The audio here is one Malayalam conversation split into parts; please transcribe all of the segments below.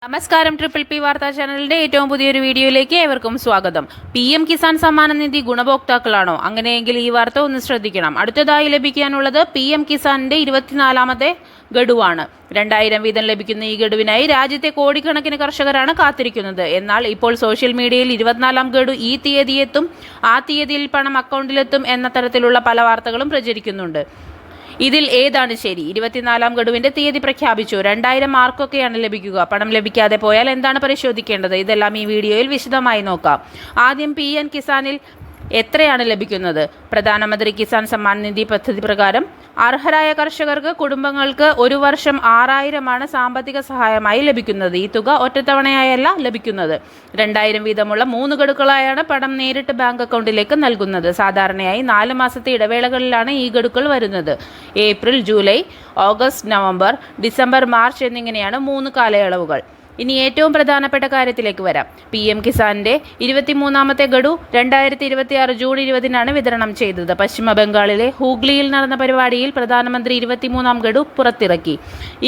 നമസ്കാരം. ട്രിപ്പിൾ പി വാർത്താ ചാനലിന്റെ ഏറ്റവും പുതിയൊരു വീഡിയോയിലേക്ക് ഏവർക്കും സ്വാഗതം. PM കിസാൻ സമ്മാന നിധി ഗുണഭോക്താക്കളാണോ? അങ്ങനെയെങ്കിൽ ഈ വാർത്ത ഒന്ന് ശ്രദ്ധിക്കണം. അടുത്തതായി ലഭിക്കാനുള്ളത് PM കിസാനിന്റെ 24ാമത്തെ ഗഡുവാണ്. 2000 വീതം ലഭിക്കുന്ന ഈ ഗഡുവിനായി രാജ്യത്തെ കോടിക്കണക്കിന് കർഷകരാണ് കാത്തിരിക്കുന്നത്. എന്നാൽ ഇപ്പോൾ സോഷ്യൽ മീഡിയയിൽ 24ാം ഗഡു ഈ തീയതിയെത്തും, ആ തീയതിയിൽ പണം അക്കൗണ്ടിലെത്തും എന്ന തരത്തിലുള്ള പല വാർത്തകളും പ്രചരിക്കുന്നുണ്ട്. ഇതിൽ ഏതാണ് ശരി? 24ാം ഗഡുവിന്റെ തീയതി പ്രഖ്യാപിച്ചു. 2000 മാർക്കൊക്കെയാണ് ലഭിക്കുക. പണം ലഭിക്കാതെ പോയാൽ എന്താണ് പരിശോധിക്കേണ്ടത്? ഇതെല്ലാം ഈ വീഡിയോയിൽ വിശദമായി നോക്കാം. ആദ്യം PM കിസാനിൽ എത്രയാണ് ലഭിക്കുന്നത്? പ്രധാനമന്ത്രി കിസാൻ സമ്മാൻ നിധി പദ്ധതി പ്രകാരം അർഹരായ കർഷകർക്ക് കുടുംബങ്ങൾക്ക് ഒരു വർഷം 6000 സാമ്പത്തിക സഹായമായി ലഭിക്കുന്നത്. ഈ തുക ഒറ്റത്തവണയായല്ല ലഭിക്കുന്നത്. 2000 വീതമുള്ള 3 ഗഡുക്കളായാണ് പണം നേരിട്ട് ബാങ്ക് അക്കൗണ്ടിലേക്ക് നൽകുന്നത്. സാധാരണയായി 4 മാസത്തെ ഇടവേളകളിലാണ് ഈ ഗഡുക്കൾ വരുന്നത്. April, July, August, November, December, March എന്നിങ്ങനെയാണ് 3 കാലയളവുകൾ. ഇനി ഏറ്റവും പ്രധാനപ്പെട്ട കാര്യത്തിലേക്ക് വരാം. PM കിസാന്റെ 23ാമത്തെ ഗഡു 2026 ജൂൺ 20 വിതരണം ചെയ്തത്. പശ്ചിമ ബംഗാളിലെ ഹൂഗ്ലിയിൽ നടന്ന പരിപാടിയിൽ പ്രധാനമന്ത്രി 23ാം ഗഡു പുറത്തിറക്കി.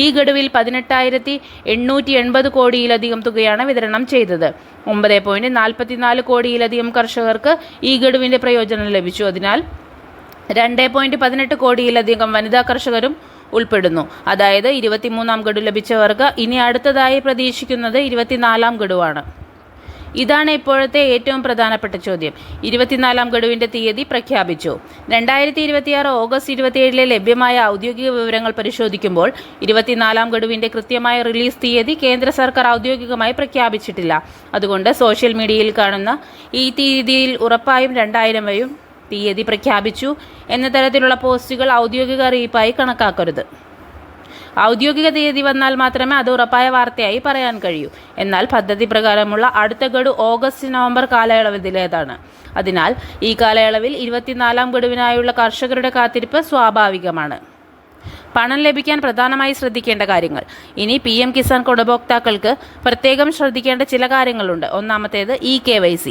ഈ ഗഡുവിൽ 18,880 കോടിയിലധികം തുകയാണ് വിതരണം ചെയ്തത്. 9.44 കോടിയിലധികം കർഷകർക്ക് ഈ ഗഡുവിന്റെ പ്രയോജനം ലഭിച്ചു. അതിനാൽ 2.18 കോടിയിലധികം വനിതാ കർഷകരും ഉൾപ്പെടുന്നു. അതായത് 23ാം ഗഡു ലഭിച്ചവർക്ക് ഇനി അടുത്തതായി പ്രതീക്ഷിക്കുന്നത് 24ാം ഗഡുവാണ്. ഇതാണ് ഇപ്പോഴത്തെ ഏറ്റവും പ്രധാനപ്പെട്ട ചോദ്യം. 24ാം ഗഡുവിന്റെ തീയതി പ്രഖ്യാപിച്ചു. 2026 ഓഗസ്റ്റ് 27 ലഭ്യമായ ഔദ്യോഗിക വിവരങ്ങൾ പരിശോധിക്കുമ്പോൾ 24ാം ഗഡുവിന്റെ കൃത്യമായ റിലീസ് തീയതി കേന്ദ്ര സർക്കാർ ഔദ്യോഗികമായി പ്രഖ്യാപിച്ചിട്ടില്ല. അതുകൊണ്ട് സോഷ്യൽ മീഡിയയിൽ കാണുന്ന ഈ തീയതിയിൽ ഉറപ്പായും 2000 തീയതി പ്രഖ്യാപിച്ചു എന്ന തരത്തിലുള്ള പോസ്റ്റുകൾ ഔദ്യോഗിക അറിയിപ്പായി കണക്കാക്കരുത്. ഔദ്യോഗിക തീയതി വന്നാൽ മാത്രമേ അത് ഉറപ്പായ വാർത്തയായി പറയാൻ കഴിയൂ. എന്നാൽ പദ്ധതി പ്രകാരമുള്ള അടുത്ത ഗഡു ഓഗസ്റ്റ്, നവംബർ കാലയളവിലേതാണ്. അതിനാൽ ഈ കാലയളവിൽ 24ാം ഗഡുവിനായുള്ള കർഷകരുടെ കാത്തിരിപ്പ് സ്വാഭാവികമാണ്. പണം ലഭിക്കാൻ പ്രധാനമായി ശ്രദ്ധിക്കേണ്ട കാര്യങ്ങൾ. ഇനി PM കിസാൻ ഗുണഭോക്താക്കൾക്ക് പ്രത്യേകം ശ്രദ്ധിക്കേണ്ട ചില കാര്യങ്ങളുണ്ട്. ഒന്നാമത്തേത് EKYC.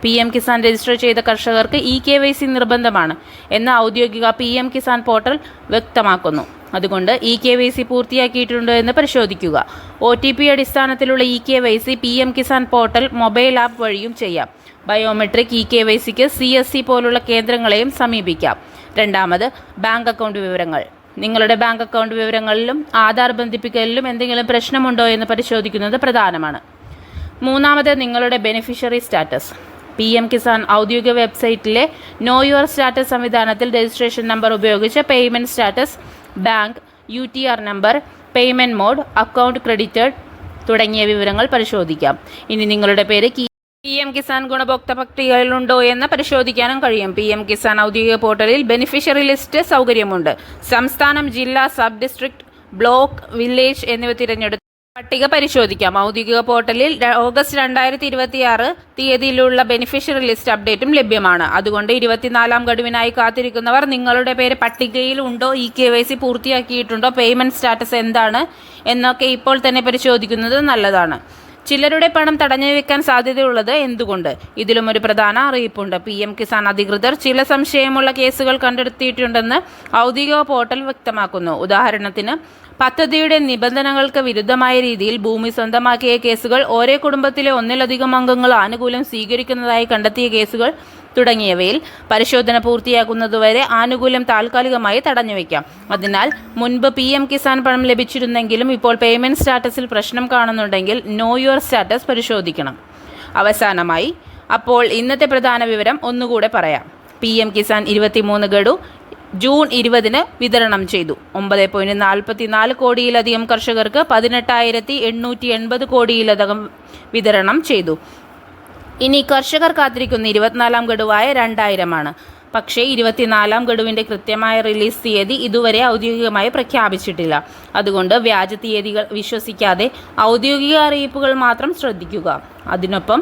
PM കിസാൻ രജിസ്റ്റർ ചെയ്ത കർഷകർക്ക് EKYC നിർബന്ധമാണ് എന്ന് ഔദ്യോഗിക PM കിസാൻ പോർട്ടൽ വ്യക്തമാക്കുന്നു. അതുകൊണ്ട് EKYC പൂർത്തിയാക്കിയിട്ടുണ്ടോ എന്ന് പരിശോധിക്കുക. OTP അടിസ്ഥാനത്തിലുള്ള EKYC PM Kisan portal mobile app വഴിയും ചെയ്യാം. ബയോമെട്രിക് EKYCക്ക് CSC പോലുള്ള കേന്ദ്രങ്ങളെയും സമീപിക്കാം. രണ്ടാമത്, ബാങ്ക് അക്കൗണ്ട് വിവരങ്ങൾ. നിങ്ങളുടെ ബാങ്ക് അക്കൗണ്ട് വിവരങ്ങളിലും ആധാർ ബന്ധിപ്പിക്കലിലും എന്തെങ്കിലും പ്രശ്നമുണ്ടോ എന്ന് പരിശോധിക്കുന്നത് പ്രധാനമാണ്. മൂന്നാമത്, നിങ്ങളുടെ ബെനിഫിഷ്യറി സ്റ്റാറ്റസ്. PM കിസാൻ ഔദ്യോഗിക വെബ്സൈറ്റിലെ നോ യുവർ സ്റ്റാറ്റസ് സംവിധാനത്തിൽ രജിസ്ട്രേഷൻ നമ്പർ ഉപയോഗിച്ച് payment status, bank, UTR number, payment mode, account credited തുടങ്ങിയ വിവരങ്ങൾ പരിശോധിക്കാം. ഇനി നിങ്ങളുടെ പേര് PM കിസാൻ ഗുണഭോക്തൃ പട്ടികയിലുണ്ടോ എന്ന് പരിശോധിക്കാനും കഴിയും. PM കിസാൻ ഔദ്യോഗിക പോർട്ടലിൽ ബെനിഫിഷ്യറി ലിസ്റ്റ് സൗകര്യമുണ്ട്. സംസ്ഥാനം, ജില്ല, സബ് ഡിസ്ട്രിക്ട്, ബ്ലോക്ക്, വില്ലേജ് എന്നിവ തിരഞ്ഞെടുത്ത് പട്ടിക പരിശോധിക്കാം. ഔദ്യോഗിക പോർട്ടലിൽ ഓഗസ്റ്റ് 2026 തീയതിയിലുള്ള ബെനിഫിഷ്യറി ലിസ്റ്റ് അപ്ഡേറ്റും ലഭ്യമാണ്. അതുകൊണ്ട് 24ാം ഗഡുവിനായി കാത്തിരിക്കുന്നവർ നിങ്ങളുടെ പേര് പട്ടികയിൽ ഉണ്ടോ, EKYC പൂർത്തിയാക്കിയിട്ടുണ്ടോ, പേയ്മെൻറ്റ് സ്റ്റാറ്റസ് എന്താണ് എന്നൊക്കെ ഇപ്പോൾ തന്നെ പരിശോധിക്കുന്നത് നല്ലതാണ്. ചിലരുടെ പണം തടഞ്ഞു വെക്കാൻ സാധ്യതയുള്ളത് എന്തുകൊണ്ട്? ഇതിലും ഒരു പ്രധാന അറിയിപ്പുണ്ട്. PM കിസാൻ അധികൃതർ ചില സംശയമുള്ള കേസുകൾ കണ്ടെത്തിയിട്ടുണ്ടെന്ന് ഔദ്യോഗിക പോർട്ടൽ വ്യക്തമാക്കുന്നു. ഉദാഹരണത്തിന്, പദ്ധതിയുടെ നിബന്ധനകൾക്ക് വിരുദ്ധമായ രീതിയിൽ ഭൂമി സ്വന്തമാക്കിയ കേസുകൾ, ഒരേ കുടുംബത്തിലെ ഒന്നിലധികം അംഗങ്ങൾ ആനുകൂല്യം സ്വീകരിക്കുന്നതായി കണ്ടെത്തിയ കേസുകൾ തുടങ്ങിയവയിൽ പരിശോധന പൂർത്തിയാക്കുന്നതുവരെ ആനുകൂല്യം താൽക്കാലികമായി തടഞ്ഞുവെക്കാം. അതിനാൽ മുൻപ് PM കിസാൻ പണം ലഭിച്ചിരുന്നെങ്കിലും ഇപ്പോൾ പേയ്മെൻറ്റ് സ്റ്റാറ്റസിൽ പ്രശ്നം കാണുന്നുണ്ടെങ്കിൽ നോ യുവർ സ്റ്റാറ്റസ് പരിശോധിക്കണം. അവസാനമായി, അപ്പോൾ ഇന്നത്തെ പ്രധാന വിവരം ഒന്നുകൂടെ പറയാം. PM കിസാൻ 23 ഗഡു ജൂൺ 20 വിതരണം ചെയ്തു. 9.44 കോടിയിലധികം കർഷകർക്ക് 18,880 കോടിയിലധികം വിതരണം ചെയ്തു. ഇനി കർഷകർ കാത്തിരിക്കുന്ന 24ാം ഗഡുവായ 2000 പക്ഷേ 24ാം ഗഡുവിൻ്റെ കൃത്യമായ റിലീസ് തീയതി ഇതുവരെ ഔദ്യോഗികമായി പ്രഖ്യാപിച്ചിട്ടില്ല. അതുകൊണ്ട് വ്യാജ തീയതികൾ വിശ്വസിക്കാതെ ഔദ്യോഗിക അറിയിപ്പുകൾ മാത്രം ശ്രദ്ധിക്കുക. അതിനൊപ്പം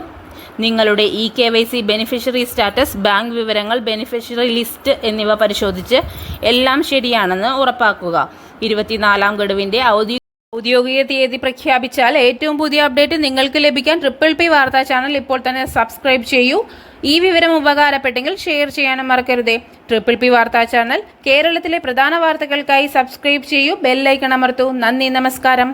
നിങ്ങളുടെ EKYC, ബെനിഫിഷ്യറി സ്റ്റാറ്റസ്, ബാങ്ക് വിവരങ്ങൾ, ബെനിഫിഷ്യറി ലിസ്റ്റ് എന്നിവ പരിശോധിച്ച് എല്ലാം ശരിയാണെന്ന് ഉറപ്പാക്കുക. 24ാം ഗഡുവിൻ്റെ ഔദ്യോഗിക തീയതി പ്രഖ്യാപിച്ചാൽ ഏറ്റവും പുതിയ അപ്ഡേറ്റ് നിങ്ങൾക്ക് ലഭിക്കാൻ ട്രിപ്പിൾ പി വാർത്താ ചാനൽ ഇപ്പോൾ തന്നെ സബ്സ്ക്രൈബ് ചെയ്യൂ. ഈ വിവരം ഉപകാരപ്പെട്ടെങ്കിൽ ഷെയർ ചെയ്യാനും മറക്കരുതേ. ട്രിപ്പിൾ പി വാർത്താ ചാനൽ കേരളത്തിലെ പ്രധാന വാർത്തകൾക്കായി സബ്സ്ക്രൈബ് ചെയ്യൂ, ബെൽ ഐക്കൺ അമർത്തൂ. നന്ദി, നമസ്കാരം.